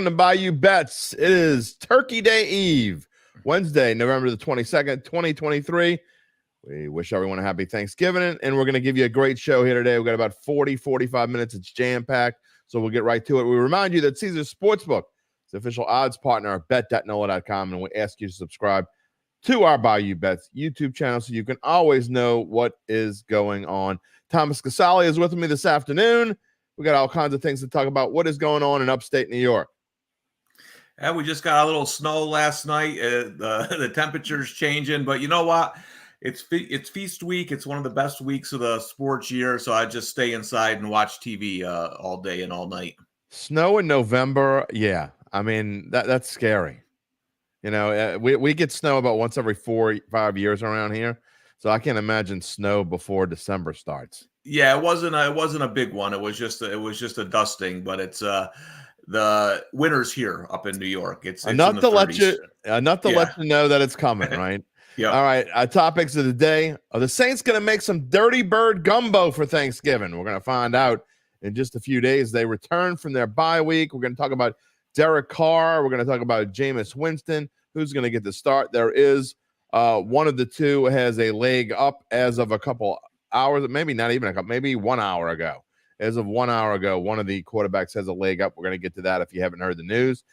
to Bayou Bets. It is Turkey Day Eve, Wednesday, November the 22nd, 2023. We wish everyone a happy Thanksgiving, and we're going to give you a great show here today. We've got about 45 minutes. It's jam-packed, so we'll get right to it. We remind you that Caesars Sportsbook is the official odds partner of bet.NOLA.com, and we ask you to subscribe to our Bayou Bets YouTube channel so you can always know what is going on. Thomas Casale is with me this afternoon. We got all kinds of things to talk about. What is going on in upstate New York? Yeah, we just got a little snow last night. The temperature's changing, but you know what? It's feast week. It's one of the best weeks of the sports year, so I just stay inside and watch TV all day and all night. Snow in November, yeah. I mean, that's scary. You know, we get snow about once every 4-5 years around here, so I can't imagine snow before December starts. Yeah, it wasn't a big one. It was just a dusting, but it's the winter's here up in New York. It's enough to let you know that it's coming, right? Yeah. All right. Topics of the day. Are the Saints going to make some Dirty Bird gumbo for Thanksgiving? We're going to find out in just a few days. They return from their bye week. We're going to talk about Derek Carr. We're going to talk about Jameis Winston. Who's going to get the start? There is one of the two has a leg up as of a couple hours, maybe not even maybe 1 hour ago. As of 1 hour ago, one of the quarterbacks has a leg up. We're going to get to that if you haven't heard the news.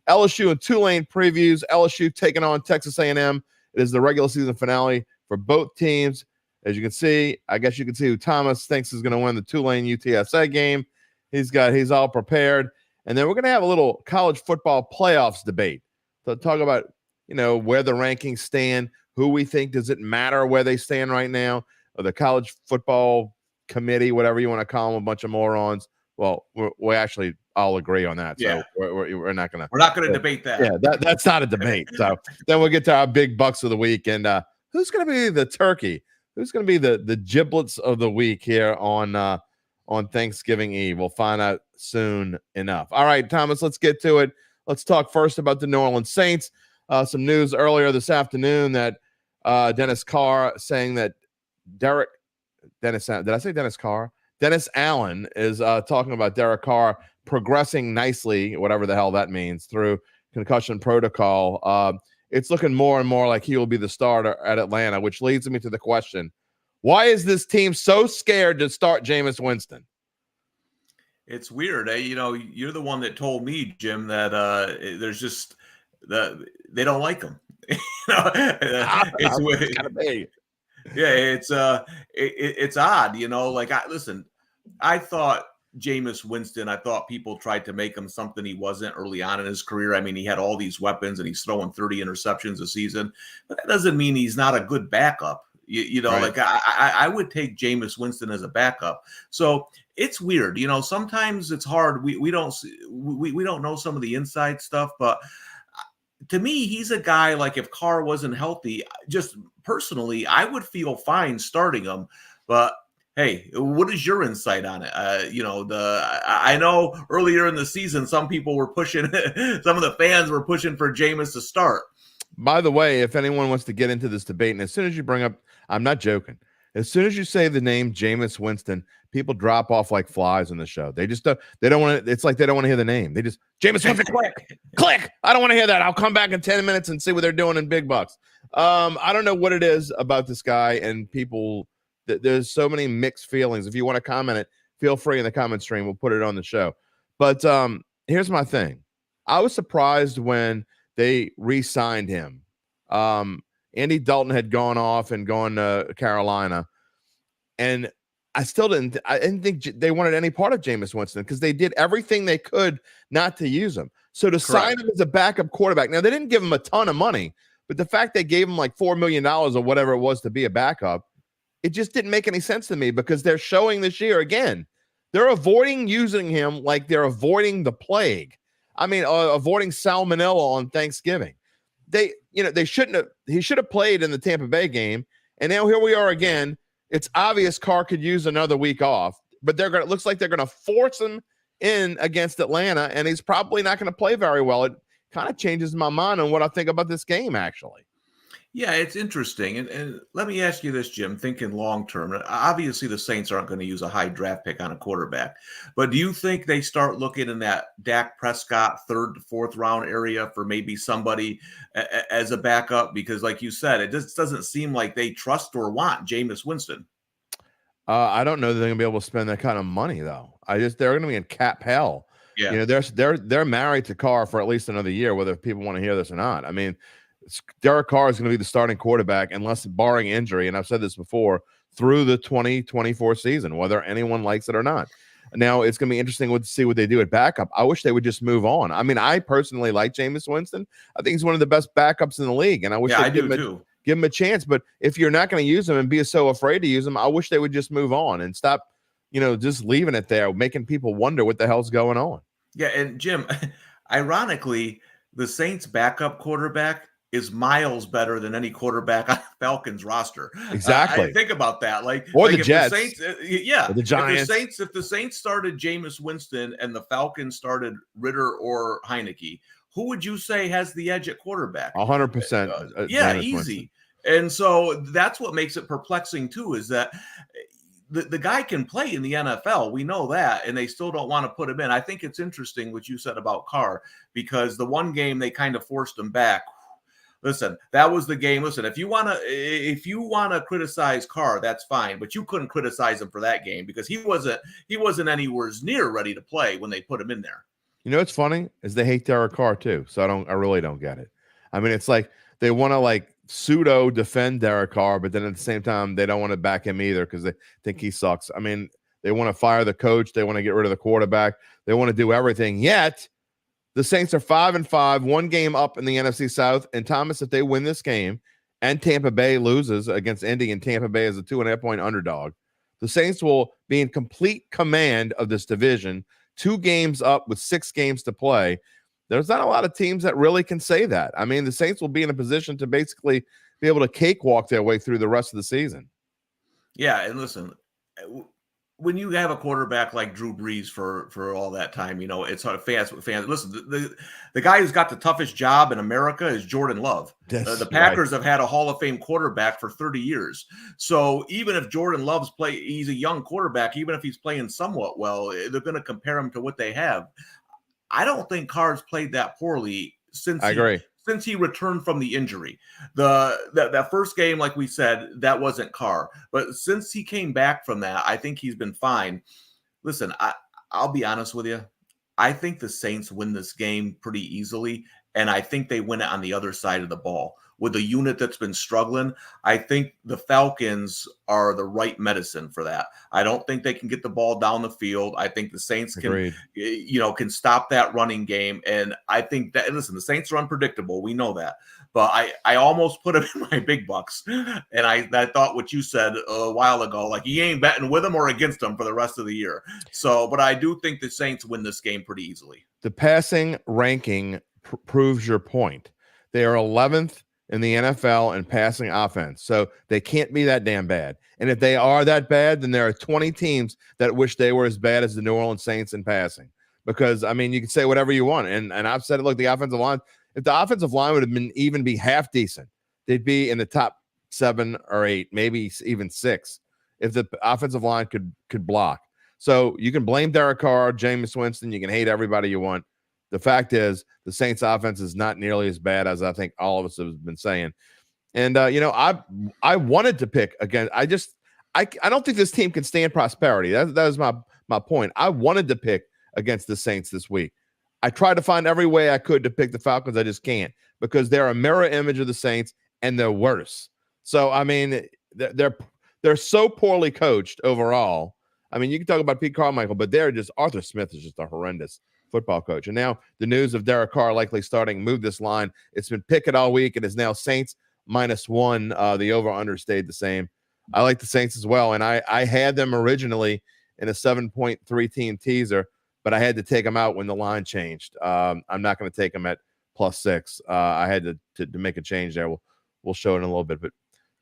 LSU and Tulane previews. LSU taking on Texas A&M. It is the regular season finale for both teams. As you can see, I guess you can see who Thomas thinks is going to win the Tulane UTSA game. He's all prepared. And then we're going to have a little college football playoffs debate. So talk about, where the rankings stand, who we think does it matter where they stand right now, or the college football committee, whatever you want to call them, a bunch of morons. Well, we actually all agree on that. So we're not going to debate that. Yeah, that's not a debate. So then we'll get to our big bucks of the week. And who's going to be the turkey? Who's going to be the giblets of the week here on Thanksgiving Eve? We'll find out soon enough. All right, Thomas, let's get to it. Let's talk first about the New Orleans Saints. Some news earlier this afternoon that Dennis Carr saying that Dennis Allen is talking about Derek Carr progressing nicely, whatever the hell that means, through concussion protocol. It's looking more and more like he will be the starter at Atlanta, which leads me to the question, why is this team so scared to start Jameis Winston? It's weird. You're the one that told me, Jim, that there's just they don't like him. It's kind of big. Yeah, it's odd, listen, I thought Jameis Winston, I thought people tried to make him something he wasn't early on in his career. I mean, he had all these weapons and he's throwing 30 interceptions a season, but that doesn't mean he's not a good backup. Right. I would take Jameis Winston as a backup. So it's weird. Sometimes it's hard. We don't know some of the inside stuff, but to me, he's a guy, like, if Carr wasn't healthy, just personally, I would feel fine starting him. But hey, what is your insight on it? I know earlier in the season, some people were pushing, some of the fans were pushing for Jameis to start. By the way, if anyone wants to get into this debate, and as soon as you bring up, I'm not joking, as soon as you say the name Jameis Winston, people drop off like flies on the show. They just they don't want to. It's like they don't want to hear the name. They just Jameis Winston, click. I don't want to hear that. I'll come back in 10 minutes and see what they're doing in big bucks. I don't know what it is about this guy and people. There's so many mixed feelings. If you want to comment it, feel free in the comment stream. We'll put it on the show. But here's my thing. I was surprised when they re-signed him. Andy Dalton had gone off and gone to Carolina, and I didn't think they wanted any part of Jameis Winston because they did everything they could not to use him. So to sign him as a backup quarterback, now they didn't give him a ton of money, but the fact they gave him like $4 million or whatever it was to be a backup, it just didn't make any sense to me because they're showing this year again, they're avoiding using him like they're avoiding the plague. I mean, avoiding salmonella on Thanksgiving. He should have played in the Tampa Bay game. And now here we are again. It's obvious Carr could use another week off, but it looks like they're going to force him in against Atlanta, and he's probably not going to play very well. It kind of changes my mind on what I think about this game, actually. Yeah, it's interesting. And let me ask you this, Jim, thinking long term. Obviously, the Saints aren't going to use a high draft pick on a quarterback, but do you think they start looking in that Dak Prescott third to fourth round area for maybe somebody as a backup? Because, like you said, it just doesn't seem like they trust or want Jameis Winston. I don't know that they're gonna be able to spend that kind of money though. They're gonna be in cap hell. Yeah. You know, they're married to Carr for at least another year, whether people want to hear this or not. I mean, Derek Carr is going to be the starting quarterback unless barring injury, and I've said this before, through the 2024 season, whether anyone likes it or not. Now it's going to be interesting to see what they do at backup. I wish they would just move on. I mean, I personally like Jameis Winston. I think he's one of the best backups in the league, and I wish I do too. Give him a chance. But if you're not going to use him and be so afraid to use him, I wish they would just move on and stop, just leaving it there, making people wonder what the hell's going on. Yeah, and Jim, ironically, the Saints' backup quarterback is miles better than any quarterback on the Falcons roster. Exactly. Think about that. Or the Jets. The Saints, or the Giants. If the Saints started Jameis Winston and the Falcons started Ritter or Heineke, who would you say has the edge at quarterback? 100%. Yeah, easy. Winston. And so that's what makes it perplexing too, is that the guy can play in the NFL. We know that, and they still don't want to put him in. I think it's interesting what you said about Carr, because the one game they kind of forced him back. Listen, that was the game. Listen, if you wanna criticize Carr, that's fine, but you couldn't criticize him for that game because he wasn't anywhere near ready to play when they put him in there. You know what's funny is they hate Derek Carr too, so I really don't get it. I mean, it's like they want to pseudo defend Derek Carr, but then at the same time they don't want to back him either because they think he sucks. I mean, they want to fire the coach, they want to get rid of the quarterback, they want to do everything. Yet the Saints are 5-5, one game up in the NFC South. And Thomas, if they win this game and Tampa Bay loses against Indy, and Tampa Bay is a 2.5-point underdog, the Saints will be in complete command of this division. 2 games up with 6 games to play. There's not a lot of teams that really can say that. I mean, the Saints will be in a position to basically be able to cakewalk their way through the rest of the season. Yeah, and listen, when you have a quarterback like Drew Brees for all that time, it's hard. Fans. Listen, the guy who's got the toughest job in America is Jordan Love. The Packers have had a Hall of Fame quarterback for 30 years. So even if Jordan Love's he's a young quarterback, even if he's playing somewhat well, they're going to compare him to what they have. I don't think Carr's played that poorly since he returned from the injury. That first game, like we said, that wasn't Carr. But since he came back from that, I think he's been fine. Listen, I'll be honest with you. I think the Saints win this game pretty easily, and I think they win it on the other side of the ball. With a unit that's been struggling, I think the Falcons are the right medicine for that. I don't think they can get the ball down the field. I think the Saints can stop that running game. And I think that, listen, the Saints are unpredictable. We know that. But I almost put them in my big bucks. And I thought what you said a while ago, like you ain't betting with them or against them for the rest of the year. But I do think the Saints win this game pretty easily. The passing ranking proves your point. They are 11th in the NFL in passing offense. So they can't be that damn bad. And if they are that bad, then there are 20 teams that wish they were as bad as the New Orleans Saints in passing. Because, I mean, you can say whatever you want. And I've said it, look, the offensive line, if the offensive line would have been even be half decent, they'd be in the top 7 or 8, maybe even 6, if the offensive line could block. So you can blame Derek Carr, Jameis Winston. You can hate everybody you want. The fact is, the Saints' offense is not nearly as bad as I think all of us have been saying. And I wanted to pick again. I don't think this team can stand prosperity. That is my point. I wanted to pick against the Saints this week. I tried to find every way I could to pick the Falcons. I just can't, because they're a mirror image of the Saints and they're worse. So I mean, they're so poorly coached overall. I mean, you can talk about Pete Carmichael, but Arthur Smith is just a horrendous football coach. And now the news of Derek Carr likely starting move this line. It's been Pickett all week. It is now Saints -1. The over-under stayed the same. I like the Saints as well. And I had them originally in a 7.3 team teaser, but I had to take them out when the line changed. I'm not going to take them at +6. I had to make a change there. We'll show it in a little bit. But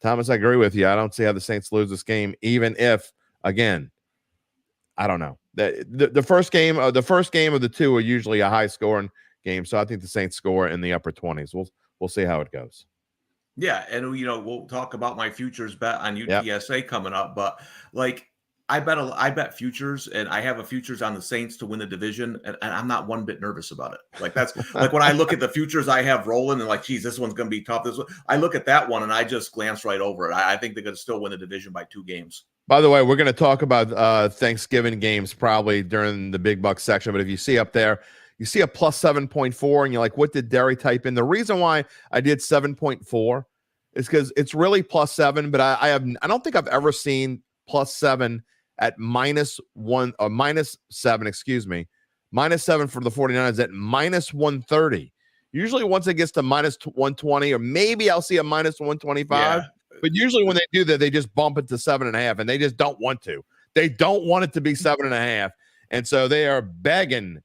Thomas, I agree with you. I don't see how the Saints lose this game, even if, again, I don't know. The first game of the two are usually a high scoring game, so I think the Saints score in the upper 20s. We'll see how it goes. Yeah, and we'll talk about my futures bet on Yep. UTSA coming up, but like I bet futures, and I have a futures on the Saints to win the division, and I'm not one bit nervous about it. Like that's like when I look at the futures I have rolling, and like, geez, this one's going to be tough. This one, I look at that one and I just glance right over it. I think they're going to still win the division by 2 games. By the way, we're going to talk about Thanksgiving games probably during the big bucks section. But if you see up there, you see a plus 7.4, and you're like, what did Derry type in? The reason why I did 7.4 is because it's really plus 7, but I don't think I've ever seen plus 7 at -1 or -7, excuse me, -7 for the 49ers at -130. Usually once it gets to -120, or maybe I'll see a -125. Yeah. But usually when they do that, they just bump it to 7.5, and they just don't want to. They don't want it to be 7.5. And so they are begging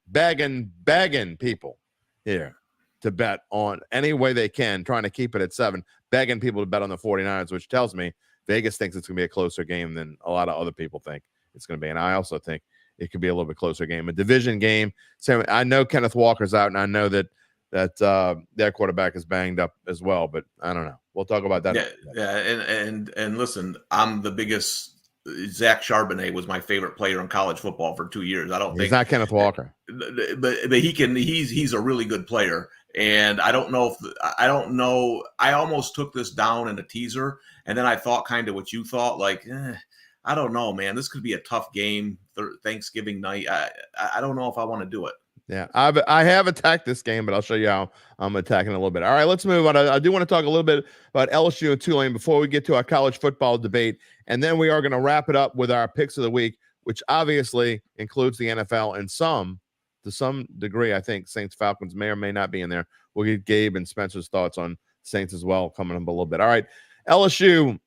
people here to bet on any way they can, trying to keep it at 7, begging people to bet on the 49ers, which tells me Vegas thinks it's going to be a closer game than a lot of other people think it's going to be. And I also think it could be a little bit closer game. A division game. So I know Kenneth Walker's out, and I know that their quarterback is banged up as well, but I don't know. We'll talk about that. Yeah. And listen, I'm the biggest. Zach Charbonnet was my favorite player in college football for 2 years. He's not Kenneth Walker, but he's a really good player. And I don't know. I almost took this down in a teaser, and then I thought kind of what you thought, like, I don't know, man, this could be a tough game Thanksgiving night. I don't know if I want to do it. Yeah, I have attacked this game, but I'll show you how I'm attacking it a little bit. All right, let's move on. I do want to talk a little bit about LSU and Tulane before we get to our college football debate, and then we are going to wrap it up with our picks of the week, which obviously includes the NFL and to some degree. I think Saints Falcons may or may not be in there. We'll get Gabe and Spencer's thoughts on Saints as well coming up a little bit. All right, LSU.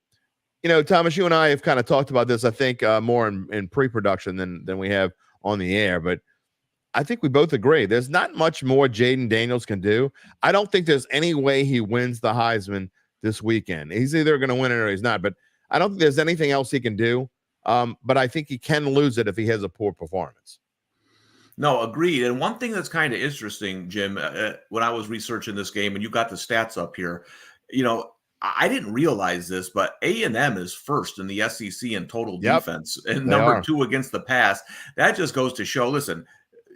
Thomas, you and I have kind of talked about this, I think, more in pre-production than we have on the air, but I think we both agree there's not much more Jaden Daniels can do. I don't think there's any way he wins the Heisman this weekend. He's either going to win it or he's not, but I don't think there's anything else he can do. But I think he can lose it if he has a poor performance. No, agreed. And one thing that's kind of interesting, Jim, when I was researching this game, and you got the stats up here, I didn't realize this, but A&M is first in the SEC in total defense and number 2 against the pass. That just goes to show, listen,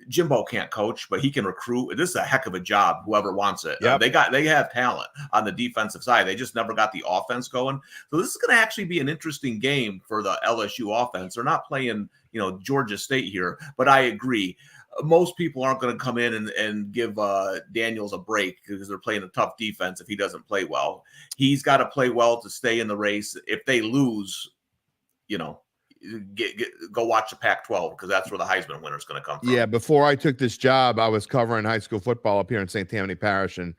Jimbo can't coach, but he can recruit. This is a heck of a job, whoever wants it. Yep. They have talent on the defensive side. They just never got the offense going. So this is going to actually be an interesting game for the LSU offense. They're not playing, Georgia State here, but I agree. Most people aren't going to come in and give Daniels a break because they're playing a tough defense if he doesn't play well. He's got to play well to stay in the race. If they lose, go watch the Pac-12 because that's where the Heisman winner is going to come from. Yeah, before I took this job, I was covering high school football up here in St. Tammany Parish and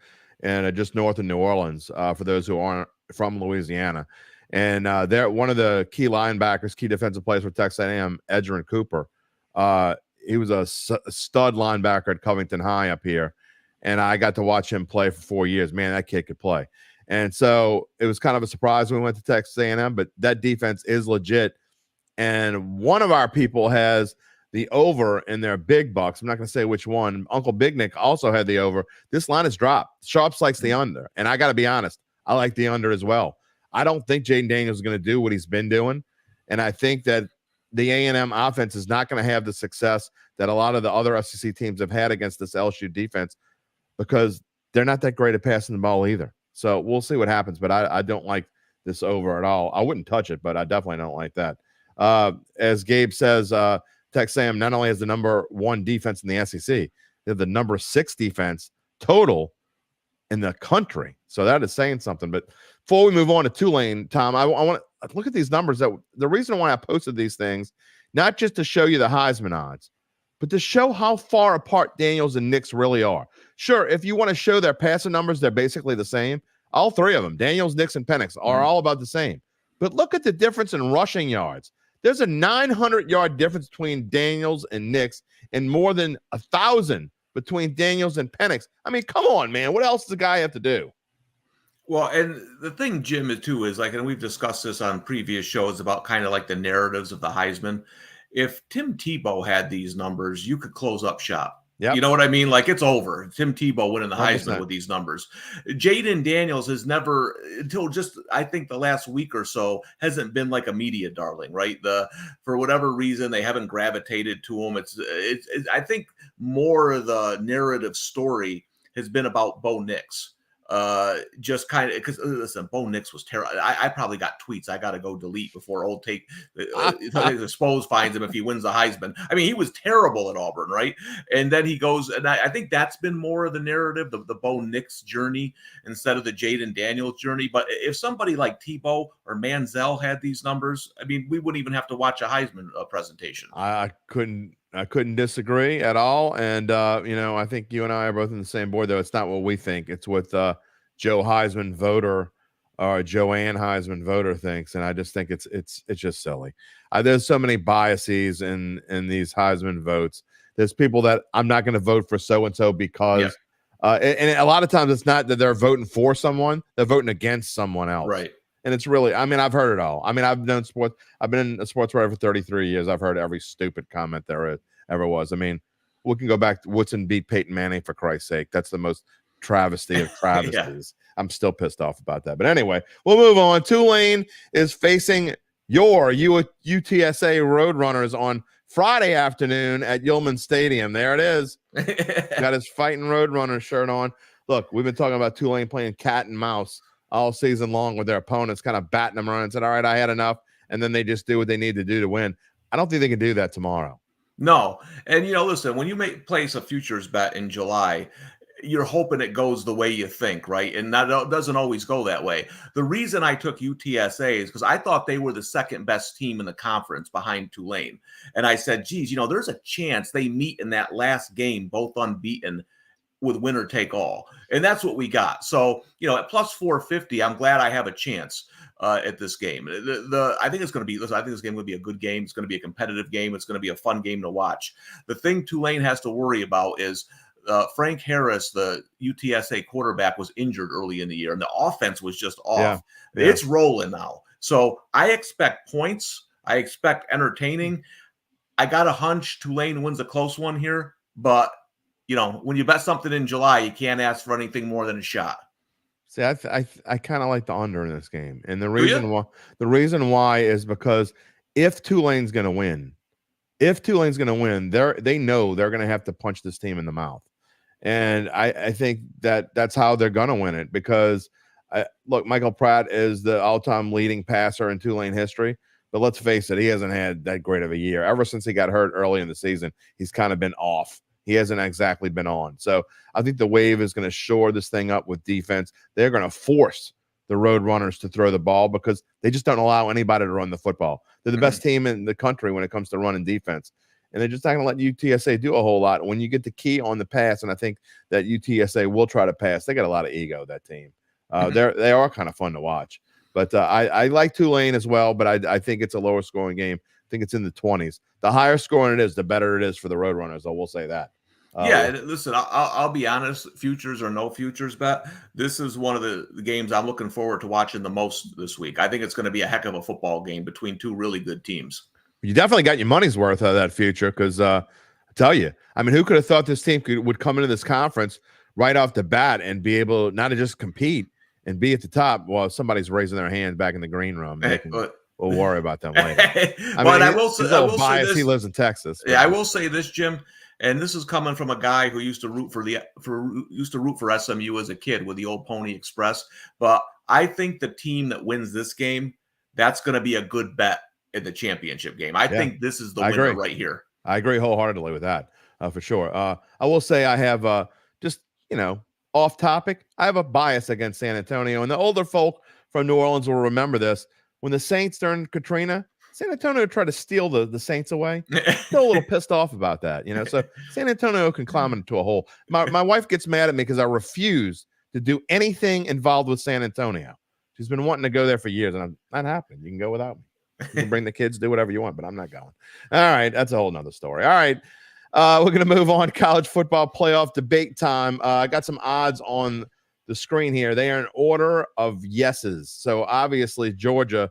just north of New Orleans, for those who aren't from Louisiana. And they're one of the key linebackers, key defensive players for Texas A&M, Edgerrin Cooper. He was a stud linebacker at Covington High up here, and I got to watch him play for 4 years. Man, that kid could play. And so it was kind of a surprise when we went to Texas A&M, but that defense is legit. And one of our people has the over in their big bucks. I'm not going to say which one. Uncle Big Nick also had the over. This line is dropped. Sharps likes the under. And I got to be honest, I like the under as well. I don't think Jaden Daniels is going to do what he's been doing. And I think that the A&M offense is not going to have the success that a lot of the other SEC teams have had against this LSU defense because they're not that great at passing the ball either. So we'll see what happens. But I don't like this over at all. I wouldn't touch it, but I definitely don't like that. As Gabe says, Texas A&M not only has the number 1 defense in the SEC, they have the number 6 defense total in the country. So that is saying something. But before we move on to Tulane, Tom, I want to look at these numbers. That the reason why I posted these things, not just to show you the Heisman odds, but to show how far apart Daniels and Nix really are. Sure, if you want to show their passing numbers, they're basically the same. All 3 of them, Daniels, Nix, and Penix, are all about the same. But look at the difference in rushing yards. There's a 900-yard difference between Daniels and Nix and more than 1,000 between Daniels and Penix. I mean, come on, man. What else does the guy have to do? Well, and the thing, Jim, is like, and we've discussed this on previous shows about kind of like the narratives of the Heisman. If Tim Tebow had these numbers, you could close up shop. Yep. You know what I mean? Like, it's over. Tim Tebow winning the 100%. Heisman with these numbers. Jaden Daniels has never, until just I think the last week or so, hasn't been like a media darling, right? For whatever reason, they haven't gravitated to him. It's I think more of the narrative story has been about Bo Nix. Just kind of because listen, Bo Nix was terrible. I probably got tweets I got to go delete before Old Take Expose finds him if he wins the Heisman. I mean, he was terrible at Auburn, right? And then he goes, and I think that's been more of the narrative, the Bo Nix journey instead of the Jaden Daniels journey. But if somebody like Tebow or Manziel had these numbers, I mean, we wouldn't even have to watch a Heisman presentation. I couldn't disagree at all. And, I think you and I are both in the same board, though. It's not what we think. It's what Joe Heisman voter or Joanne Heisman voter thinks. And I just think it's just silly. There's so many biases in these Heisman votes. There's people that I'm not going to vote for so-and-so because, and a lot of times it's not that they're voting for someone, they're voting against someone else. Right. And it's really, I mean, I've heard it all. I mean, I've known sports. I've been in a sports writer for 33 years. I've heard every stupid comment there ever was. I mean, we can go back to Woodson beat Peyton Manning, for Christ's sake. That's the most travesty of travesties. I'm still pissed off about that. But anyway, we'll move on. Tulane is facing your UTSA Roadrunners on Friday afternoon at Yulman Stadium. There it is. Got his Fighting Roadrunner shirt on. Look, we've been talking about Tulane playing cat and mouse all season long with their opponents, kind of batting them around and said, all right, I had enough. And then they just do what they need to do to win. I don't think they can do that tomorrow. No. And, listen, when you place a futures bet in July, you're hoping it goes the way you think, right? And that doesn't always go that way. The reason I took UTSA is because I thought they were the second best team in the conference behind Tulane. And I said, geez, there's a chance they meet in that last game, both unbeaten, with winner take all. And that's what we got. So, at plus 450, I'm glad I have a chance at this game. I think it's going to be, I think this game will be a good game. It's going to be a competitive game. It's going to be a fun game to watch. The thing Tulane has to worry about is Frank Harris, the UTSA quarterback, was injured early in the year, and the offense was just off. Yeah. It's rolling now. So I expect points. I expect entertaining. I got a hunch Tulane wins a close one here, but when you bet something in July, you can't ask for anything more than a shot. See, I kind of like the under in this game, and the reason why is because if Tulane's going to win, they know they're going to have to punch this team in the mouth, and I think that's how they're going to win it. Because look, Michael Pratt is the all-time leading passer in Tulane history, but let's face it, he hasn't had that great of a year. Ever since he got hurt early in the season, he's kind of been off. He hasn't exactly been on. So I think the Wave is going to shore this thing up with defense. They're going to force the Roadrunners to throw the ball because they just don't allow anybody to run the football. They're the best team in the country when it comes to running defense. And they're just not going to let UTSA do a whole lot. When you get the key on the pass, and I think that UTSA will try to pass, they got a lot of ego, that team. They are kind of fun to watch. But I like Tulane as well, but I think it's a lower scoring game. I think it's in the 20s. The higher scoring it is, the better it is for the Roadrunners. I will say that. Listen, I'll be honest, futures or no futures bet, this is one of the games I'm looking forward to watching the most this week. I think it's going to be a heck of a football game between two really good teams. You definitely got your money's worth out of that future because I tell you, I mean, who could have thought this team would come into this conference right off the bat and be able not to just compete and be at the top while somebody's raising their hand back in the green room. We'll worry about them later. I will say this. He lives in Texas. Yeah, I will say this, Jim. And this is coming from a guy who used to root for SMU as a kid with the old Pony Express. But I think the team that wins this game, that's going to be a good bet in the championship game. I think this is the winner right here. I agree wholeheartedly with that, for sure. I will say I have just off topic. I have a bias against San Antonio, and the older folk from New Orleans will remember this. When the Saints during Katrina, San Antonio tried to steal the Saints away. Still a little pissed off about that, So San Antonio can climb into a hole. My wife gets mad at me because I refuse to do anything involved with San Antonio. She's been wanting to go there for years, and I'm not happening. You can go without me. You can bring the kids, do whatever you want, but I'm not going. All right, that's a whole nother story. All right, we're going to move on. College football playoff debate time. I got some odds on the screen here. They are in order of yeses. So obviously Georgia,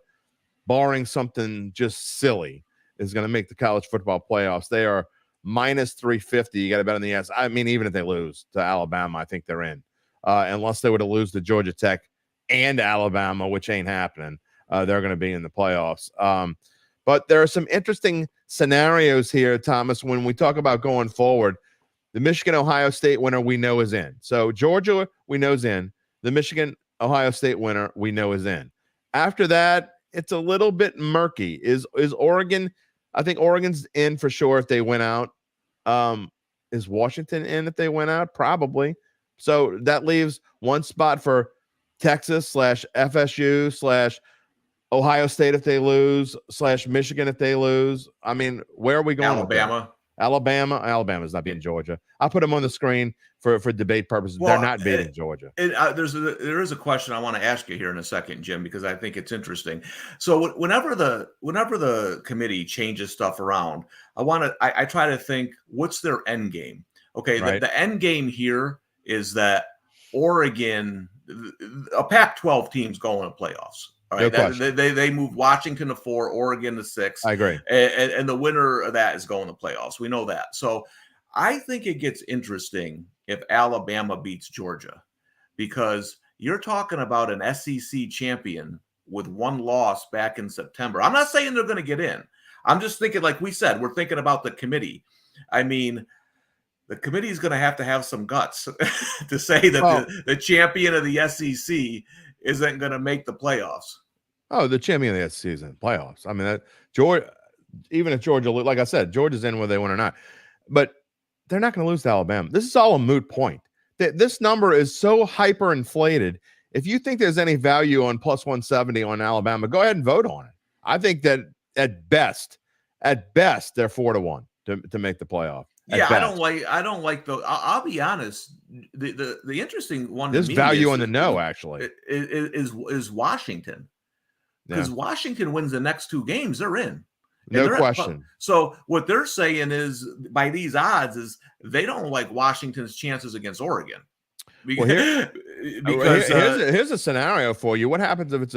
barring something just silly, is going to make the college football playoffs. They are minus 350. You got to bet on the S. I mean, even if they lose to Alabama, I think they're in. Unless they were to lose to Georgia Tech and Alabama, which ain't happening. They're going to be in the playoffs. But there are some interesting scenarios here, Thomas, when we talk about going forward. The Michigan-Ohio State winner we know is in. So Georgia we know is in. The Michigan-Ohio State winner we know is in. After that, it's a little bit murky. Is Oregon? I think Oregon's in for sure if they win out. Is Washington in if they win out? Probably. So that leaves one spot for Texas /FSU /Ohio State if they lose /Michigan if they lose. I mean, where are we going? Alabama. Alabama's not beating Georgia. I'll put them on the screen for debate purposes. Well, they're not beating Georgia. There is a question I want to ask you here in a second, Jim, because I think it's interesting. So whenever the committee changes stuff around, I try to think, what's their end game? Okay, right. The end game here is that Oregon, a Pac-12 team's going to playoffs. All right, they moved Washington to 4, Oregon to 6. I agree. And the winner of that is going to playoffs. We know that. So I think it gets interesting if Alabama beats Georgia, because you're talking about an SEC champion with one loss back in September. I'm not saying they're going to get in. I'm just thinking, like we said, we're thinking about the committee. I mean, the committee is going to have some guts to say that the champion of the SEC isn't going to make the playoffs. Oh, the champion of the SEC is in playoffs. I mean, Georgia, even if Georgia, like I said, Georgia's in whether they win or not, but they're not going to lose to Alabama. This is all a moot point. This number is so hyper inflated. If you think there's any value on plus 170 on Alabama, go ahead and vote on it. I think that at best, they're 4-1 to make the playoff. Yeah, I don't like the. I'll be honest. The interesting one. There's value on the no, actually. Is Washington, because Washington wins the next 2 games, they're in. No question. So what they're saying is, by these odds, is they don't like Washington's chances against Oregon. Because here's a scenario for you. What happens if it's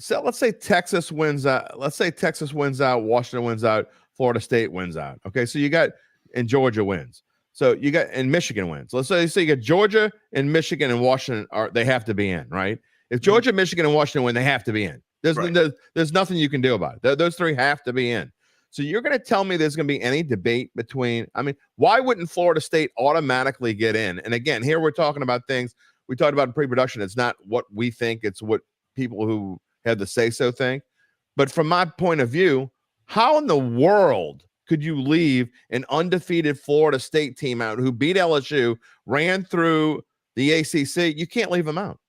let's say Texas wins out. Let's say Texas wins out. Washington wins out. Florida State wins out. Okay, so you got. And Georgia wins. So you got, and Michigan wins. Let's say you got Georgia and Michigan and Washington they have to be in, right? If Georgia, Michigan, and Washington win, they have to be in. There's nothing you can do about it. Those 3 have to be in. So you're going to tell me there's going to be any debate between, I mean, why wouldn't Florida State automatically get in? And again, here we're talking about things we talked about in pre-production. It's not what we think, it's what people who have the say-so think. But from my point of view, how in the world could you leave an undefeated Florida State team out who beat LSU, ran through the ACC? You can't leave them out.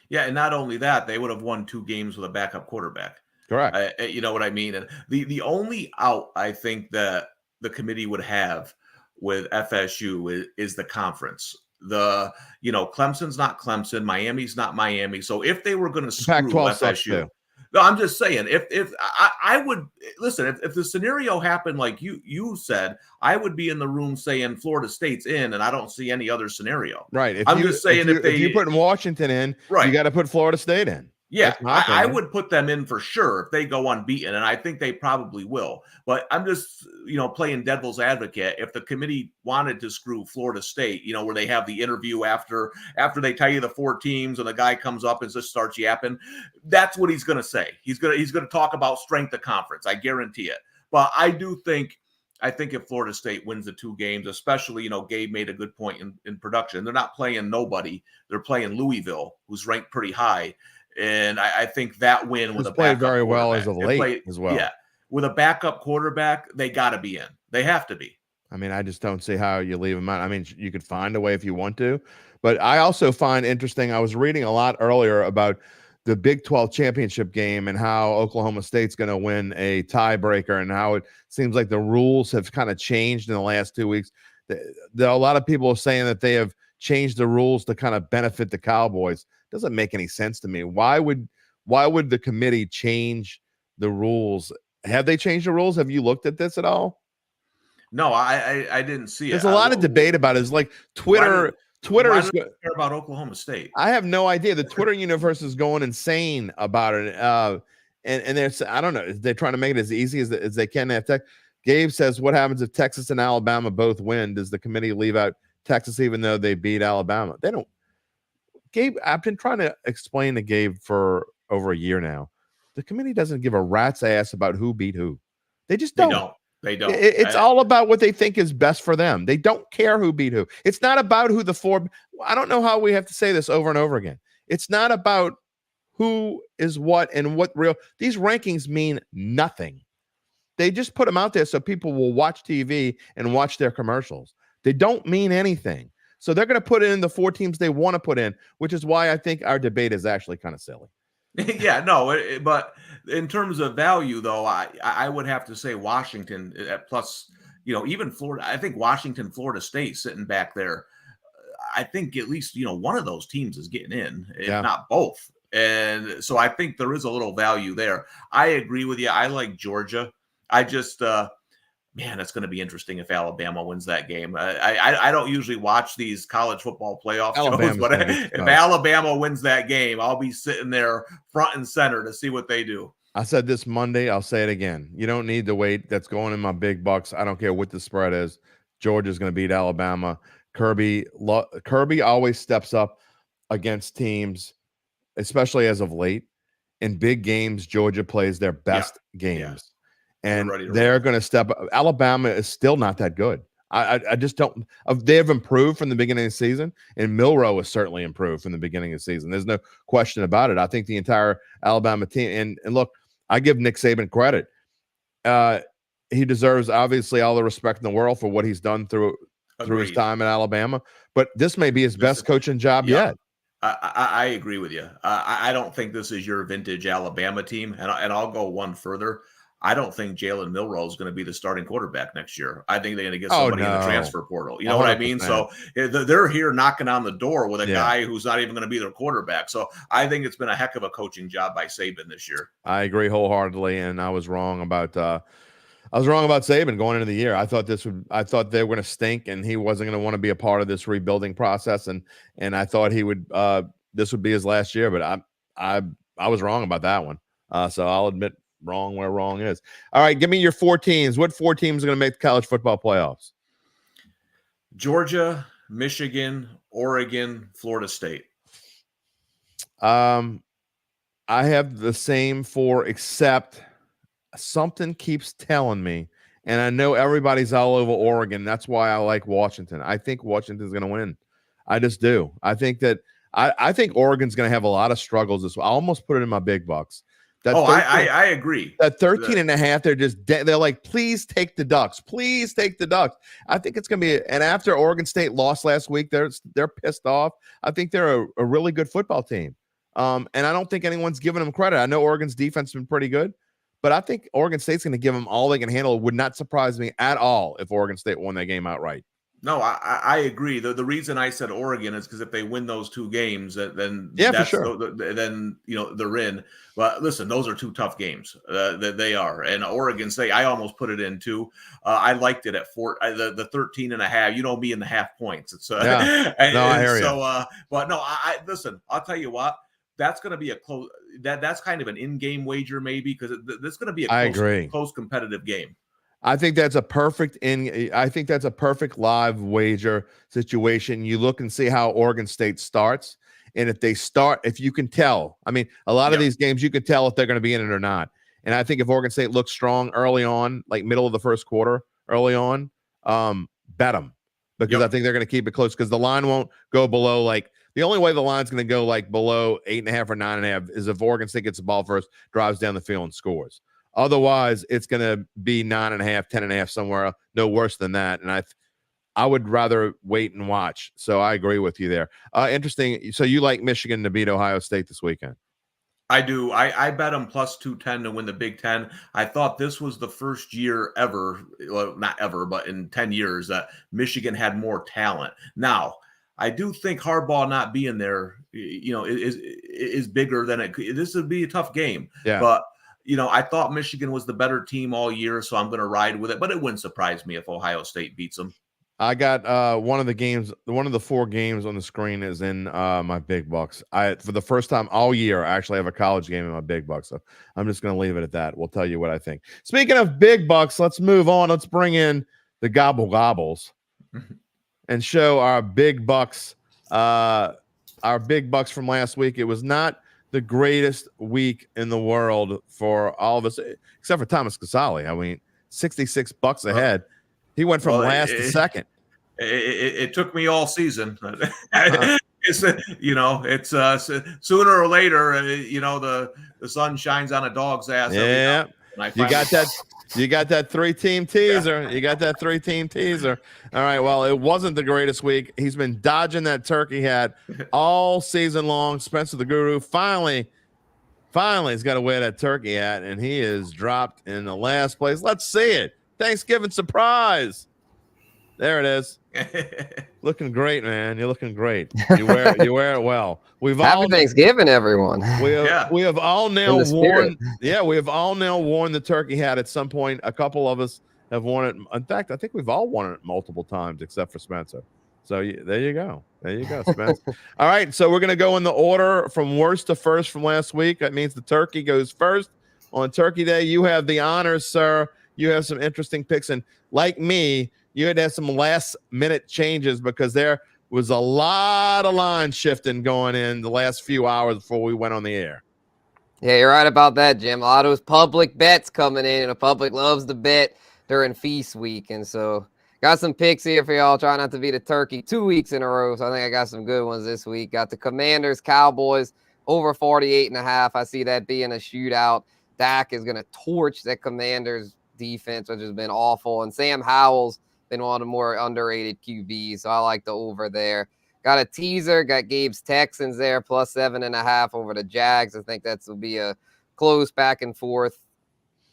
Yeah, and not only that, they would have won 2 games with a backup quarterback. Correct. You know what I mean? And the only out I think that the committee would have with FSU is the conference. Clemson's not Clemson, Miami's not Miami. So if they were going to screw FSU. No, I'm just saying, if I would listen, if the scenario happened like you said, I would be in the room saying Florida State's in, and I don't see any other scenario. Right. If you're putting Washington in, right, you got to put Florida State in. Yeah, I would put them in for sure if they go unbeaten, and I think they probably will. But I'm just, playing devil's advocate. If the committee wanted to screw Florida State, where they have the interview after they tell you the 4 teams, and the guy comes up and just starts yapping, that's what he's going to say. He's going to talk about strength of conference. I guarantee it. But I think if Florida State wins the 2 games, especially, Gabe made a good point in production. They're not playing nobody. They're playing Louisville, who's ranked pretty high. And I think that win with a played very well as of late as well. Yeah, with a backup quarterback, they got to be in. They have to be. I mean, I just don't see how you leave them out. I mean, you could find a way if you want to, but I also find interesting. I was reading a lot earlier about the Big 12 championship game and how Oklahoma State's going to win a tiebreaker, and how it seems like the rules have kind of changed in the last 2 weeks. There are a lot of people saying that they have changed the rules to kind of benefit the Cowboys. Doesn't make any sense to me. Why would the committee change the rules? Have they changed the rules? Have you looked at this at all? No, I didn't see it. There's a lot of debate about it. It's like Twitter is care about Oklahoma State. I have no idea. The Twitter universe is going insane about it. And there's, I don't know, they're trying to make it as easy as they can to have tech. Gabe says, what happens if Texas and Alabama both win? Does the committee leave out Texas even though they beat Alabama? They don't. Gabe, I've been trying to explain to Gabe for over a year now. The committee doesn't give a rat's ass about who beat who. They just don't. They don't. It's all about what they think is best for them. They don't care who beat who. It's not about who the four. I don't know how we have to say this over and over again. It's not about who is what and what real. These rankings mean nothing. They just put them out there so people will watch TV and watch their commercials. They don't mean anything. So they're going to put in the 4 teams they want to put in, which is why I think our debate is actually kind of silly. Yeah, no, but in terms of value, though, I would have to say Washington plus, even Florida. I think Washington, Florida State sitting back there. I think at least, one of those teams is getting in, if not both. And so I think there is a little value there. I agree with you. I like Georgia. I just, man, it's going to be interesting if Alabama wins that game. I don't usually watch these college football playoff shows, but if Alabama wins that game, I'll be sitting there front and center to see what they do. I said this Monday. I'll say it again. You don't need to wait. That's going in my big bucks. I don't care what the spread is. Georgia's going to beat Alabama. Kirby always steps up against teams, especially as of late. In big games, Georgia plays their best games. Yeah. And they're going to step up. Alabama is still not that good. I just don't. They have improved from the beginning of the season, and Milroe has certainly improved from the beginning of the season. There's no question about it. I think the entire Alabama team, and look, I give Nick Saban credit. He deserves, obviously, all the respect in the world for what he's done through his time in Alabama. But this may be his best coaching job yet. I agree with you. I don't think this is your vintage Alabama team, and I'll go one further. I don't think Jalen Milroe is going to be the starting quarterback next year. I think they're going to get somebody in the transfer portal. You know 100%. What I mean? So they're here knocking on the door with a guy who's not even going to be their quarterback. So I think it's been a heck of a coaching job by Saban this year. I agree wholeheartedly, and I was wrong about Saban going into the year. I thought they were going to stink, and he wasn't going to want to be a part of this rebuilding process. And I thought he would. This would be his last year, but I was wrong about that one. So I'll admit. Wrong where wrong is. All right, give me your 4 teams. What 4 teams are going to make the college football playoffs? Georgia, Michigan, Oregon, Florida State. I have the same 4, except something keeps telling me, and I know everybody's all over Oregon. That's why I like Washington. I think Washington's going to win. I just do. I think that I think Oregon's going to have a lot of struggles this way. I almost put it in my big bucks. I agree. That 13.5, they're like, please take the Ducks. Please take the Ducks. I think it's going to be, and after Oregon State lost last week, they're pissed off. I think they're a really good football team. And I don't think anyone's giving them credit. I know Oregon's defense has been pretty good, but I think Oregon State's going to give them all they can handle. It would not surprise me at all if Oregon State won that game outright. No, I agree. The reason I said Oregon is because if they win those 2 games, then for sure. Then they're in. But listen, those are 2 tough games. They are. And Oregon State, I almost put it in too. I liked it at 4. The 13.5. You know me in the half points. It's I hear you. But no, I listen. I'll tell you what. That's going to be a close. That's kind of an in-game wager maybe because this is going to be a close competitive game. I think that's a perfect live wager situation. You look and see how Oregon State starts. And if you can tell, I mean, a lot of these games, you can tell if they're going to be in it or not. And I think if Oregon State looks strong early on, like middle of the first quarter, early on, bet them because I think they're going to keep it close because the line won't go below the only way the line's going to go below 8.5 or 9.5 is if Oregon State gets the ball first, drives down the field and scores. Otherwise, it's going to be 9.5, 10.5 somewhere, no worse than that. And I would rather wait and watch. So I agree with you there. Interesting. So you like Michigan to beat Ohio State this weekend? I do. I bet them plus 210 to win the Big Ten. I thought this was the first year ever, well, not ever, but in 10 years that Michigan had more talent. Now, I do think Harbaugh not being there, is bigger than it could. This would be a tough game. Yeah. But I thought Michigan was the better team all year, so I'm going to ride with it. But it wouldn't surprise me if Ohio State beats them. I got one of the 4 games on the screen is in my big bucks. For the first time all year, I actually have a college game in my big bucks. So I'm just going to leave it at that. We'll tell you what I think. Speaking of big bucks, let's move on. Let's bring in the gobbles and show our big bucks. Our big bucks from last week. It was not the greatest week in the world for all of us, except for Thomas Casale. I mean, $66 ahead. He went from last to second. It took me all season. It's sooner or later, the sun shines on a dog's ass. Yeah, you got that. You got that 3-team teaser. Yeah. You got that 3-team teaser. All right. Well, it wasn't the greatest week. He's been dodging that turkey hat all season long. Spencer the Guru finally he's got to wear that turkey hat, and he is dropped in the last place. Let's see it. Thanksgiving surprise. There it is. Looking great, man. You're looking great. You wear it well. Happy Thanksgiving, everyone. We have all now worn. Yeah, we have all now worn the turkey hat at some point. A couple of us have worn it. In fact, I think we've all worn it multiple times, except for Spencer. So there you go. There you go, Spencer. All right, so we're gonna go in the order from worst to first from last week. That means the turkey goes first on Turkey Day. You have the honors, sir. You have some interesting picks, and like me, you had to have some last-minute changes because there was a lot of line shifting going in the last few hours before we went on the air. Yeah, you're right about that, Jim. A lot of those public bets coming in, and the public loves to bet during feast week, and so got some picks here for y'all. Try not to be the turkey 2 weeks in a row, so I think I got some good ones this week. Got the Commanders, Cowboys, over 48.5. I see that being a shootout. Dak is going to torch that Commanders defense, which has been awful, and Sam Howell's been one of the more underrated QBs, so I like the over there. Got a teaser, got Gabe's Texans there, plus 7.5 over the Jags. I think that will be a close back and forth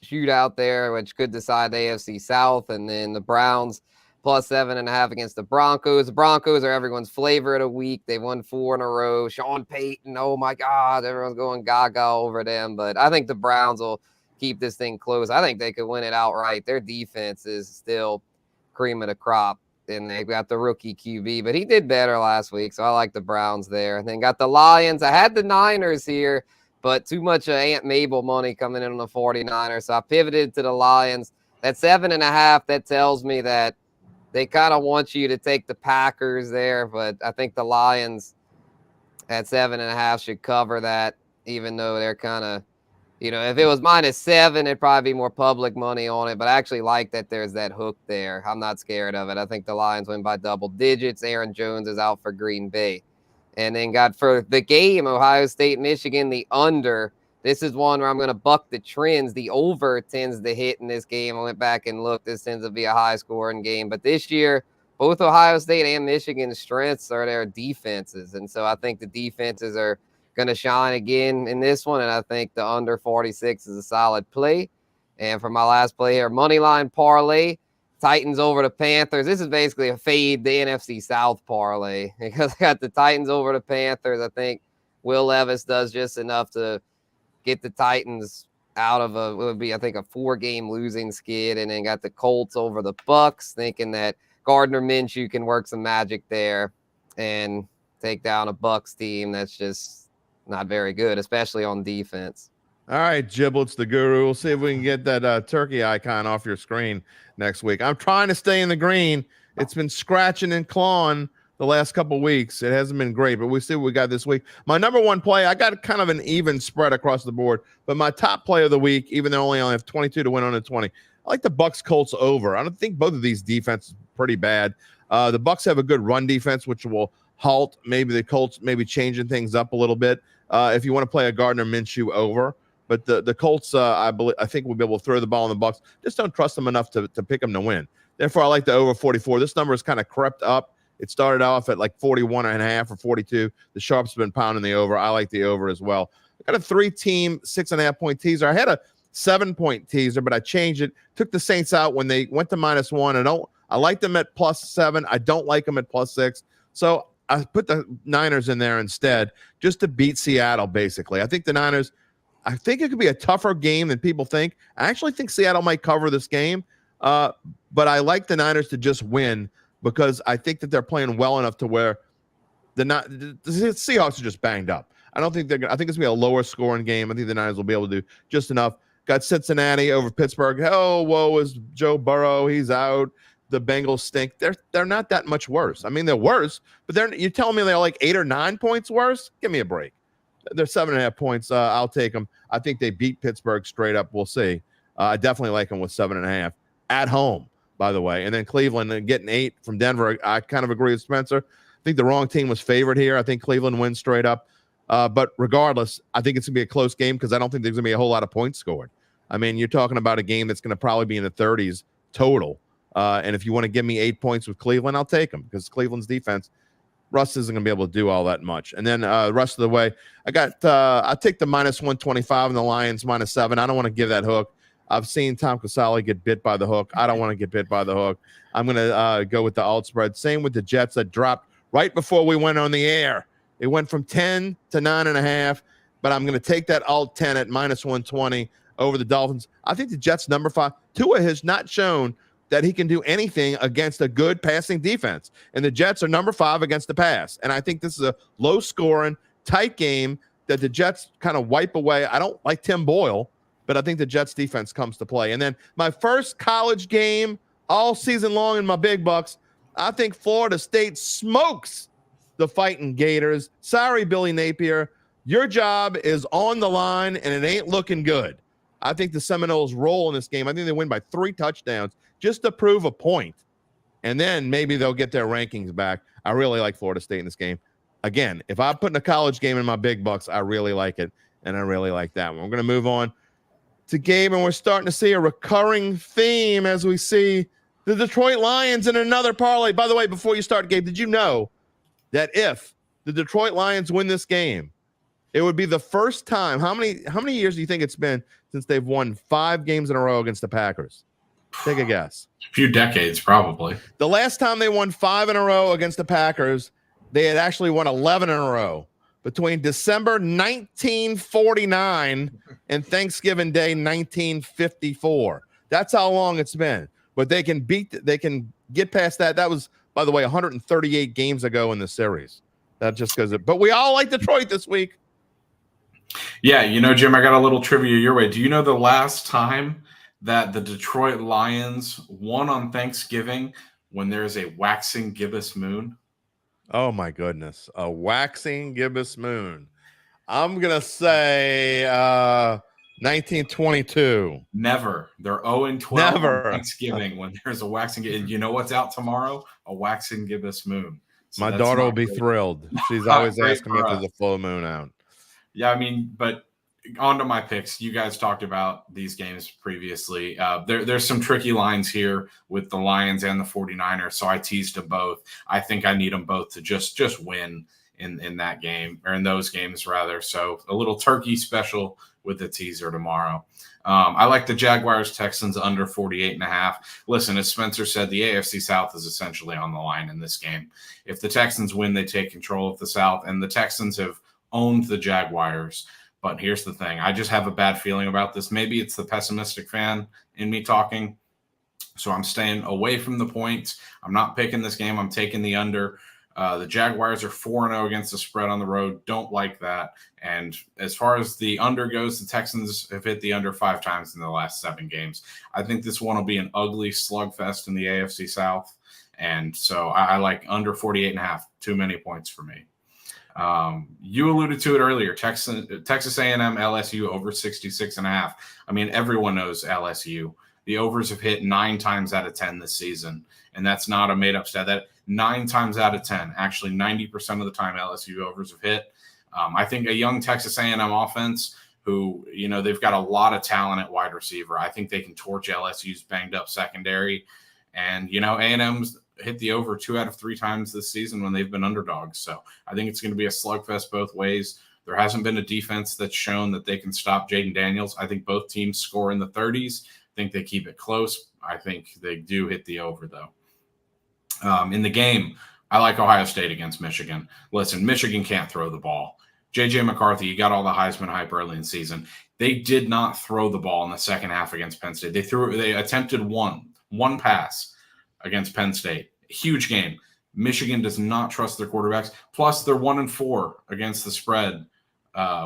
shootout there, which could decide the AFC South. And then the Browns, plus 7.5 against the Broncos. The Broncos are everyone's flavor of the week. They won 4 in a row. Sean Payton, oh my God, everyone's going gaga over them. But I think the Browns will keep this thing close. I think they could win it outright. Their defense is still cream of the crop, and they've got the rookie QB, but he did better last week, so I like the Browns there. And then got the Lions. I had the Niners here, but too much Aunt Mabel money coming in on the 49ers, so I pivoted to the Lions. That 7.5, that tells me that they kind of want you to take the Packers there, but I think the Lions at 7.5 should cover that, even though they're kind of, if it was -7, it'd probably be more public money on it, but I actually like that there's that hook there. I'm not scared of it. I think the Lions win by double digits. Aaron Jones is out for Green Bay. And then got for the game, Ohio State, Michigan, the under. This is one where I'm going to buck the trends. The over tends to hit in this game. I went back and looked. This tends to be a high-scoring game. But this year, both Ohio State and Michigan's strengths are their defenses. And so I think the defenses are going to shine again in this one, and I think the under 46 is a solid play. And for my last play here, moneyline parlay, Titans over the Panthers. This is basically a fade the NFC South parlay because I got the Titans over the Panthers. I think Will Levis does just enough to get the Titans out of it would be, I think, a 4-game losing skid, and then got the Colts over the Bucks, thinking that Gardner Minshew can work some magic there and take down a Bucks team that's just not very good, especially on defense. All right, Giblets, the Guru. We'll see if we can get that turkey icon off your screen next week. I'm trying to stay in the green. It's been scratching and clawing the last couple weeks. It hasn't been great, but we'll see what we got this week. My number one play, I got kind of an even spread across the board, but my top play of the week, even though I only have 22 to win on the 20, I like the Bucks Colts over. I don't think both of these defenses are pretty bad. The Bucks have a good run defense, which will halt maybe the Colts, maybe changing things up a little bit. If you want to play a Gardner Minshew over, but the Colts, I think will be able to throw the ball in the Bucks. Just don't trust them enough to pick them to win. Therefore, I like the over 44. This number has kind of crept up. It started off at like 41.5 or 42. The Sharps have been pounding the over. I like the over as well. I got a 3-team 6.5-point teaser. I had a 7-point teaser, but I changed it. Took the Saints out when they went to -1. I like them at +7. I don't like them at +6. So I put the Niners in there instead just to beat Seattle, basically. I think the Niners, I think it could be a tougher game than people think. I actually think Seattle might cover this game, but I like the Niners to just win because I think that they're playing well enough to where the Seahawks are just banged up. I don't think they're going to, I think it's going to be a lower scoring game. I think the Niners will be able to do just enough. Got Cincinnati over Pittsburgh. Oh, whoa, is Joe Burrow. He's out. The Bengals stink. They're not that much worse. I mean, they're worse, but you're telling me they're like 8 or 9 points worse? Give me a break. They're 7.5 points. I'll take them. I think they beat Pittsburgh straight up. We'll see. I definitely like them with 7.5 at home, by the way. And then Cleveland getting 8 from Denver. I kind of agree with Spencer. I think the wrong team was favored here. I think Cleveland wins straight up. But regardless, I think it's going to be a close game because I don't think there's going to be a whole lot of points scored. I mean, you're talking about a game that's going to probably be in the 30s total. And if you want to give me 8 points with Cleveland, I'll take them because Cleveland's defense, Russ isn't going to be able to do all that much. And then the rest of the way, I take the -125 and the Lions -7. I don't want to give that hook. I've seen Tom Casale get bit by the hook. I don't want to get bit by the hook. I'm going to go with the alt spread. Same with the Jets that dropped right before we went on the air. It went from 10 to 9.5, but I'm going to take that alt 10 at -120 over the Dolphins. I think the Jets number 5. Tua has not shown that he can do anything against a good passing defense. And the Jets are number 5 against the pass. And I think this is a low-scoring, tight game that the Jets kind of wipe away. I don't like Tim Boyle, but I think the Jets defense comes to play. And then my first college game all season long in my big bucks, I think Florida State smokes the Fighting Gators. Sorry, Billy Napier. Your job is on the line, and it ain't looking good. I think the Seminoles roll in this game. I think they win by 3 touchdowns just to prove a point. And then maybe they'll get their rankings back. I really like Florida State in this game. Again, if I'm putting a college game in my big bucks, I really like it, and I really like that one. We're going to move on to Gabe, and we're starting to see a recurring theme as we see the Detroit Lions in another parlay. By the way, before you start, Gabe, did you know that if the Detroit Lions win this game, it would be the first time? How many years do you think it's been since they've won 5 games in a row against the Packers? Take a guess. A few decades, probably. The last time they won 5 in a row against the Packers, they had actually won 11 in a row between December 1949 and Thanksgiving Day 1954. That's how long it's been. But they can get past that. That was, by the way, 138 games ago in the series. That just goes. But we all like Detroit this week. Yeah, Jim, I got a little trivia your way. Do you know the last time that the Detroit Lions won on Thanksgiving when there's a waxing gibbous moon? Oh, my goodness. A waxing gibbous moon. I'm going to say 1922. Never. They're 0-12 Never. on Thanksgiving when there's a waxing. And you know what's out tomorrow? A waxing gibbous moon. So my daughter will be thrilled. She's always asking me if there's a full moon out. Yeah, I mean, but on to my picks. You guys talked about these games previously. There's some tricky lines here with the Lions and the 49ers, so I teased them both. I think I need them both to just win in that game, or in those games, rather. So a little turkey special with the teaser tomorrow. I like the Jaguars-Texans under 48.5. Listen, as Spencer said, the AFC South is essentially on the line in this game. If the Texans win, they take control of the South, and the Texans have owned the Jaguars. But here's the thing. I just have a bad feeling about this. Maybe it's the pessimistic fan in me talking. So I'm staying away from the points. I'm not picking this game. I'm taking the under. The Jaguars are 4-0 against the spread on the road. Don't like that. And as far as the under goes, the Texans have hit the under 5 times in the last 7 games. I think this one will be an ugly slugfest in the AFC South. And so I like under 48.5. Too many points for me. You alluded to it earlier. Texas A&M, LSU over 66.5. I mean, everyone knows LSU. The overs have hit 9 times out of 10 this season, and that's not a made-up stat. That 9 times out of 10, actually 90% of the time LSU overs have hit. I think a young Texas A&M offense who, they've got a lot of talent at wide receiver. I think they can torch LSU's banged-up secondary. And, A&M's hit the over 2 out of 3 times this season when they've been underdogs. So I think it's going to be a slugfest both ways. There hasn't been a defense that's shown that they can stop Jaden Daniels. I think both teams score in the 30s. I think they keep it close. I think they do hit the over, though. In the game, I like Ohio State against Michigan. Listen, Michigan can't throw the ball. J.J. McCarthy, you got all the Heisman hype early in the season. They did not throw the ball in the second half against Penn State. They attempted one pass against Penn State Huge game. Michigan does not trust their quarterbacks. Plus, they're 1-4 against the spread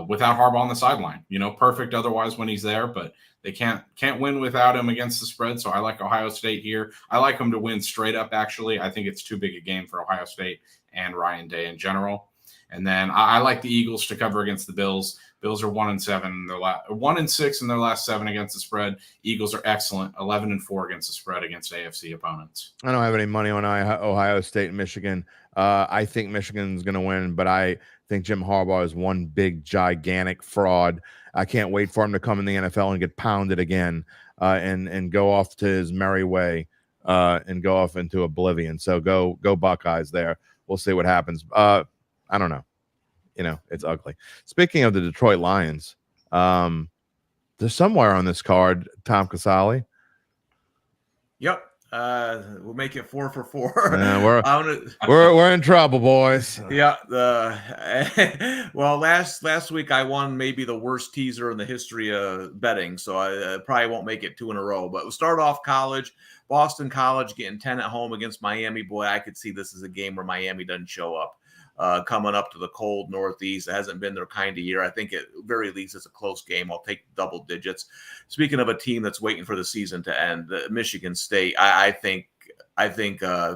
without Harbaugh on the sideline. Perfect otherwise when he's there, but they can't win without him against the spread. So I like Ohio State here. I like them to win straight up, actually. I think it's too big a game for Ohio State and Ryan Day in general. And then I like the Eagles to cover against the Bills. Bills are 1-7. They're 1-6 in their last 7 against the spread. Eagles are excellent, 11-4 against the spread against AFC opponents. I don't have any money on Ohio State and Michigan. I think Michigan's going to win, but I think Jim Harbaugh is one big, gigantic fraud. I can't wait for him to come in the NFL and get pounded again and go off to his merry way and go off into oblivion. So go Buckeyes there. We'll see what happens. I don't know. It's ugly. Speaking of the Detroit Lions, there's somewhere on this card, Tom Casale. Yep. We'll make it 4 for 4. We're in trouble, boys. Yeah. Well, last week I won maybe the worst teaser in the history of betting, so I probably won't make it 2 in a row. But we'll start off college. Boston College getting 10 at home against Miami. Boy, I could see this as a game where Miami doesn't show up. Coming up to the cold Northeast. It hasn't been their kind of year. I think at very least it's a close game. I'll take double digits. Speaking of a team that's waiting for the season to end, Michigan State, I think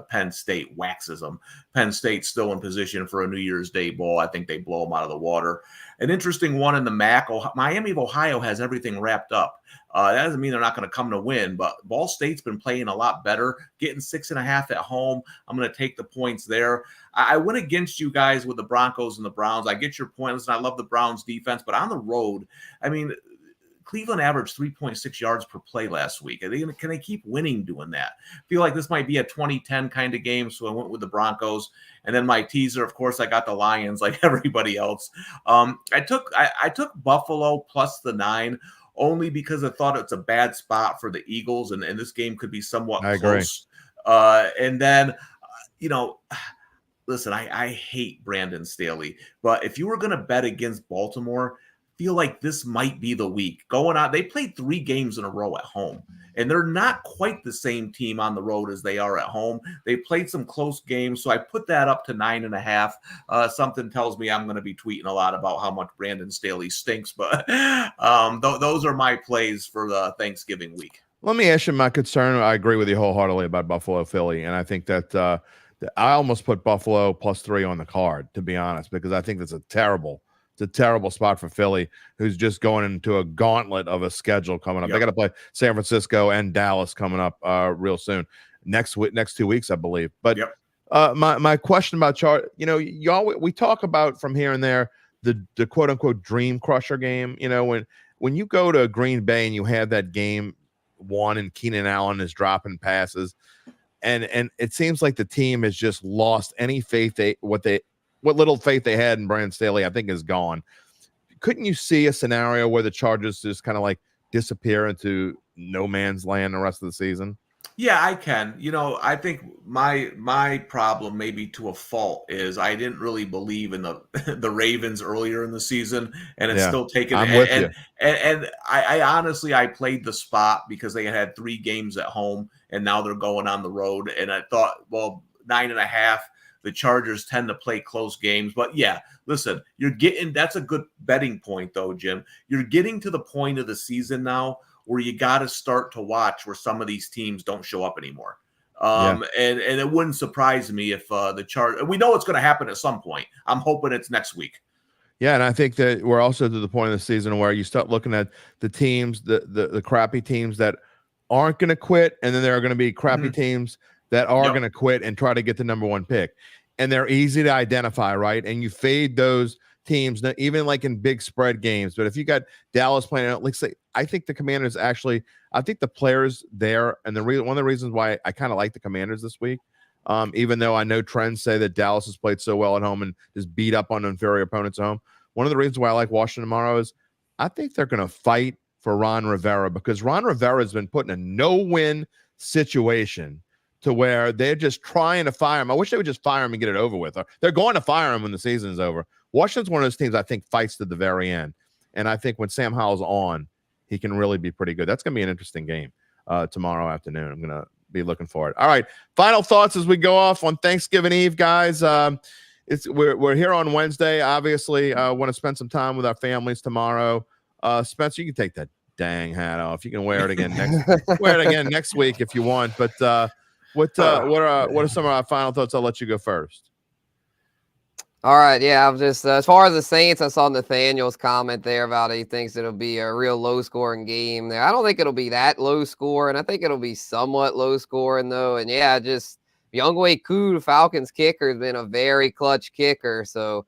Penn State waxes them. Penn State's still in position for a New Year's Day bowl. I think they blow them out of the water. An interesting one in the MAC. Miami of Ohio has everything wrapped up. That doesn't mean they're not going to come to win, but Ball State's been playing a lot better, getting 6.5 at home. I'm going to take the points there. I went against you guys with the Broncos and the Browns. I get your point. Listen, I love the Browns defense, but on the road, Cleveland averaged 3.6 yards per play last week. Can they keep winning doing that? I feel like this might be a 2010 kind of game, so I went with the Broncos. And then my teaser, of course, I got the Lions like everybody else. I took Buffalo plus the 9 only because I thought it's a bad spot for the Eagles, and this game could be somewhat close. And then, listen, I hate Brandon Staley, but if you were going to bet against Baltimore, feel like this might be the week. Going on, they played 3 games in a row at home, and they're not quite the same team on the road as they are at home. They played some close games, so I put that up to 9.5. Something tells me I'm going to be tweeting a lot about how much Brandon Staley stinks, but those are my plays for the Thanksgiving week. Let me ask you my concern. I agree with you wholeheartedly about Buffalo, Philly, and I think that I almost put Buffalo plus 3 on the card, to be honest, because I think it's a terrible spot for Philly, who's just going into a gauntlet of a schedule coming up. Yep. They got to play San Francisco and Dallas coming up real soon, next 2 weeks, I believe. But my question about we talk about from here and there the quote unquote dream crusher game. When you go to Green Bay and you have that game won and Keenan Allen is dropping passes, and it seems like the team has just lost any faith what little faith they had in Brandon Staley, I think, is gone. Couldn't you see a scenario where the Chargers just kind of like disappear into no man's land the rest of the season? Yeah, I can. I think my problem, maybe to a fault, is I didn't really believe in the Ravens earlier in the season, and it's still taking. And I honestly, I played the spot because they had 3 games at home, and now they're going on the road, and I thought, well, 9.5. The Chargers tend to play close games. But yeah, listen, that's a good betting point though, Jim. You're getting to the point of the season now where you got to start to watch where some of these teams don't show up anymore. And it wouldn't surprise me if the Chargers, we know it's going to happen at some point. I'm hoping it's next week. Yeah, and I think that we're also to the point of the season where you start looking at the teams, the crappy teams that aren't going to quit, and then there are going to be crappy teams that are going to quit and try to get the number 1 pick. And they're easy to identify, right? And you fade those teams, even like in big spread games. But if you got Dallas playing out, let's say, I think the Commanders I think the players there, and one of the reasons why I kind of like the Commanders this week, even though I know trends say that Dallas has played so well at home and just beat up on inferior opponents at home. One of the reasons why I like Washington tomorrow is I think they're going to fight for Ron Rivera, because Ron Rivera has been put in a no-win situation to where they're just trying to fire him. I wish they would just fire him and get it over with. They're going to fire him when the season is over. Washington's one of those teams I think fights to the very end. And I think when Sam Howell's on, he can really be pretty good. That's going to be an interesting game tomorrow afternoon. I'm going to be looking for it. All right, final thoughts as we go off on Thanksgiving Eve, guys. We're here on Wednesday. Obviously, want to spend some time with our families tomorrow. Spencer, you can take that dang hat off. You can wear it again next week if you want. But what are some of our final thoughts? I'll let you go first. All right, yeah, I'm just as far as the Saints, I saw Nathaniel's comment there about he thinks it'll be a real low-scoring game there. I don't think it'll be that low-scoring. I think it'll be somewhat low-scoring, though. And, yeah, just Younghoe Koo, the Falcons kicker, has been a very clutch kicker. So,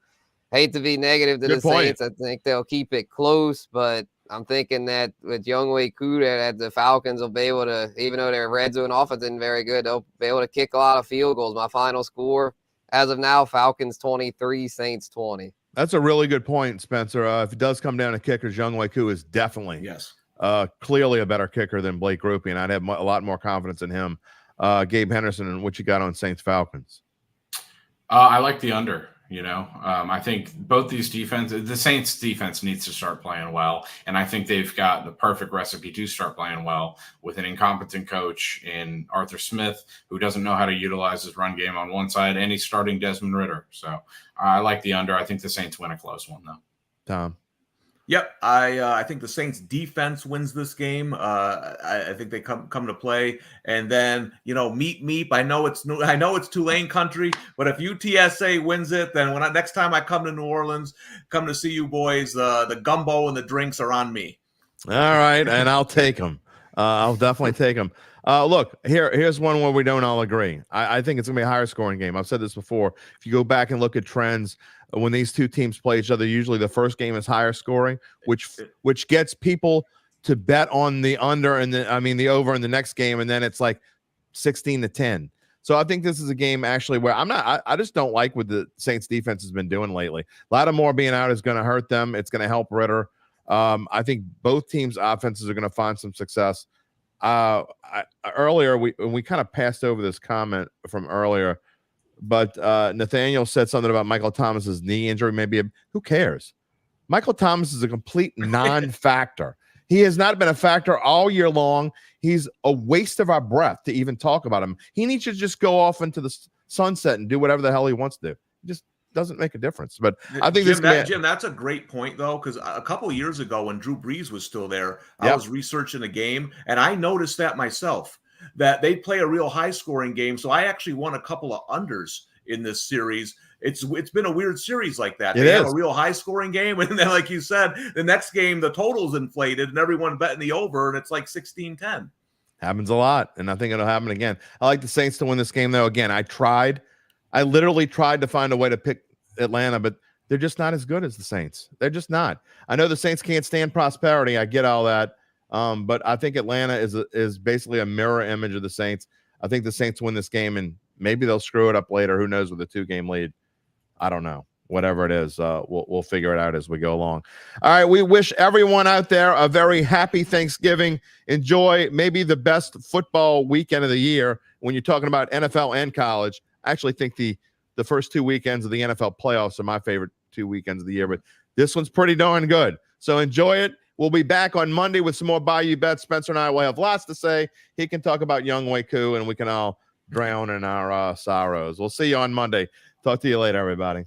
hate to be negative to the Saints. I think they'll keep it close, but I'm thinking that with Younghoe Koo, that the Falcons will be able to, even though their red zone offense isn't very good, they'll be able to kick a lot of field goals. My final score, as of now, Falcons 23, Saints 20. That's a really good point, Spencer. If it does come down to kickers, Younghoe Koo is definitely clearly a better kicker than Blake Grupe, and I'd have a lot more confidence in him. Gabe Henderson, and what you got on Saints Falcons? I like the under. I think both these defenses, the Saints defense needs to start playing well. And I think they've got the perfect recipe to start playing well with an incompetent coach in Arthur Smith, who doesn't know how to utilize his run game on one side, and he's starting Desmond Ridder. So I like the under. I think the Saints win a close one, though. Tom? Yep, I think the Saints defense wins this game. I think they come to play, and then meep. I know it's Tulane country, but if UTSA wins it, then next time I come to New Orleans, come to see you boys, the gumbo and the drinks are on me. All right, and I'll take them. I'll definitely take them. Look, here's one where we don't all agree. I think it's going to be a higher scoring game. I've said this before. If you go back and look at trends, when these two teams play each other, usually the first game is higher scoring, which gets people to bet on the under and the over in the next game, and then it's like 16-10. So I think this is a game actually where I just don't like what the Saints defense has been doing lately. Lattimore being out is going to hurt them. It's going to help Ridder. I think both teams' offenses are going to find some success. Earlier we kind of passed over this comment from earlier, but Nathaniel said something about Michael Thomas's knee injury. Who cares? Michael Thomas is a complete non-factor. He has not been a factor all year long. He's a waste of our breath to even talk about him. He needs to just go off into the sunset and do whatever the hell he wants to do. He just doesn't make a difference. But I think Jim, that's a great point, though, because a couple of years ago when Drew Brees was still there, I was researching a game, and I noticed that myself, that they play a real high-scoring game. So I actually won a couple of unders in this series. It's been a weird series like that. They have a real high-scoring game, and then, like you said, the next game, the total's inflated, and everyone betting the over, and it's like 16-10. Happens a lot, and I think it'll happen again. I like the Saints to win this game, though. Again, I literally tried to find a way to pick Atlanta, but they're just not as good as the Saints. They're just not. I know the Saints can't stand prosperity. I get all that. But I think Atlanta is basically a mirror image of the Saints. I think the Saints win this game, and maybe they'll screw it up later. Who knows with a 2-game lead? I don't know. Whatever it is, we'll figure it out as we go along. All right, we wish everyone out there a very happy Thanksgiving. Enjoy maybe the best football weekend of the year when you're talking about NFL and college. I actually think the first 2 weekends of the NFL playoffs are my favorite 2 weekends of the year, but this one's pretty darn good. So enjoy it. We'll be back on Monday with some more Bayou Bets. Spencer and I will have lots to say. He can talk about Younghoe Koo, and we can all drown in our sorrows. We'll see you on Monday. Talk to you later, everybody.